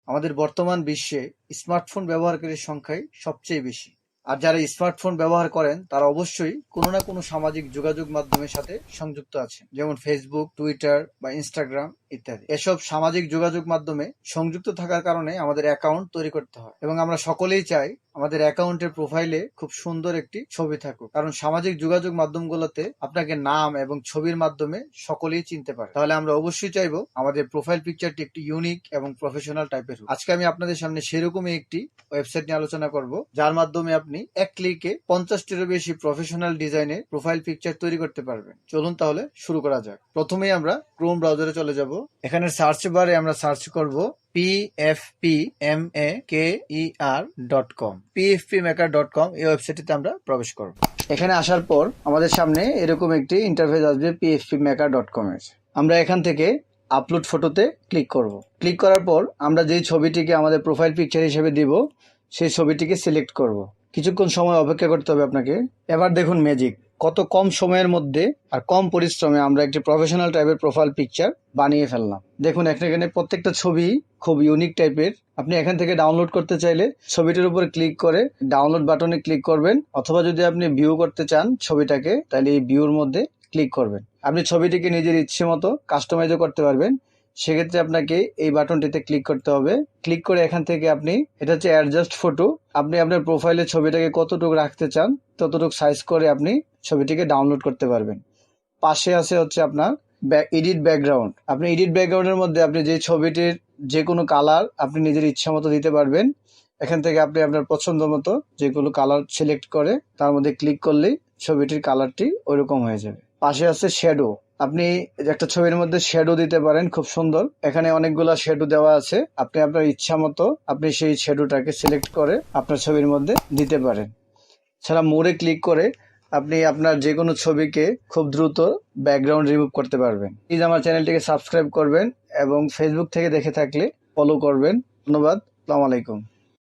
আমাদের বর্তমান বিশ্বে স্মার্টফোন ব্যবহারকারীর সংখ্যাই সবচেয়ে বেশি। আর যারা স্মার্টফোন ব্যবহার করেন তারা অবশ্যই কোনো না কোনো সামাজিক যোগাযোগ মাধ্যমের সাথে সংযুক্ত আছেন, যেমন ফেসবুক, টুইটার বা ইনস্টাগ্রাম ইত্যাদি। এসব সামাজিক যোগাযোগ মাধ্যমে সংযুক্ত থাকার কারণে আমাদের অ্যাকাউন্ট তৈরি করতে হয় এবং আমরা সকলেই চাই আমাদের অ্যাকাউন্টের প্রোফাইলে খুব সুন্দর একটি ছবি থাকুক, কারণ সামাজিক যোগাযোগ মাধ্যমগুলোতে আপনাকে নাম এবং ছবির মাধ্যমে সকলেই চিনতে পারে। তাহলে আমরা অবশ্যই চাইবো আমাদের প্রোফাইল পিকচারটি একটি ইউনিক এবং প্রফেশনাল টাইপের হোক। আজকে আমি আপনাদের সামনে সেরকমই একটি ওয়েবসাইট নিয়ে আলোচনা করব, যার মাধ্যমে আপনি এক ক্লিকে 50টিরও বেশি প্রফেশনাল ডিজাইনের প্রোফাইল পিকচার তৈরি করতে পারবেন। চলুন তাহলে শুরু করা যাক। প্রথমেই আমরা ক্রোম ব্রাউজারে চলে যাব। এখানে সার্চ বারে আমরা সার্চ করব pfpmaker.com। pfpmaker.com এই ওয়েবসাইটটিতে আমরা প্রবেশ করব। এখানে আসার পর আমাদের সামনে এরকম একটি ইন্টারফেস আসবে pfpmaker.com এর। আমরা এখান থেকে আপলোড ফটোতে ক্লিক করব। ক্লিক করার পর আমরা যেই ছবিটিকে আমাদের প্রোফাইল পিকচার হিসেবে দিব সেই ছবিটিকে সিলেক্ট করব। কিছুক্ষণ সময় অপেক্ষা করতে হবে আপনাকে। এবার দেখুন ম্যাজিক, কত কম সময়ের মধ্যে আর কম পরিশ্রমে আমরা একটি প্রফেশনাল টাইপের প্রোফাইল পিকচার বানিয়ে ফেললাম। দেখুন এখানে প্রত্যেকটা ছবি খুব ইউনিক টাইপের। আপনি এখান থেকে ডাউনলোড করতে চাইলে ছবিটির উপর ক্লিক করে ডাউনলোড বাটনে ক্লিক করবেন, অথবা যদি আপনি ভিউ করতে চান ছবিটাকে তাহলে এই ভিউর মধ্যে ক্লিক করবেন। আপনি ছবিটিকে নিজের ইচ্ছে মতো কাস্টমাইজও করতে পারবেন। সেক্ষেত্রে আপনাকে এই বাটনটিতে ক্লিক করতে হবে। ক্লিক করে এখান থেকে আপনি, এটা হচ্ছে অ্যাডজাস্ট ফটো, আপনি আপনার প্রোফাইলে ছবিটাকে কতটুকু রাখতে চান ততটুকু সাইজ করে আপনি ছবিটিকে ডাউনলোড করতে পারবেন। পাশে আছে হচ্ছে আপনার এডিট ব্যাকগ্রাউন্ড। আপনি এডিট ব্যাকগ্রাউন্ডের মধ্যে আপনি যে ছবিটির যে কোনো কালার আপনি নিজের ইচ্ছা মতো দিতে পারবেন। এখান থেকে আপনি আপনার পছন্দ মতো যে কোনো কালার সিলেক্ট করে তার মধ্যে ক্লিক করলেই ছবিটির কালারটি ওইরকম হয়ে যাবে। পাশে আছে শ্যাডো। আপনি একটা ছবির মধ্যে শ্যাডো দিতে পারেন, খুব সুন্দর। এখানে অনেকগুলো শ্যাডো দেওয়া আছে, আপনি আপনার ইচ্ছা মতো আপনি সেই শ্যাডোটাকে সিলেক্ট করে আপনার ছবির মধ্যে দিতে পারেন। ছাড়া মোড়ে ক্লিক করে আপনি আপনার যে কোনো ছবিকে খুব দ্রুত ব্যাকগ্রাউন্ড রিমুভ করতে পারবেন। প্লিজ আমার চ্যানেলটিকে সাবস্ক্রাইব করবেন এবং ফেসবুক থেকে দেখে থাকলে ফলো করবেন। ধন্যবাদ। আসসালামু আলাইকুম।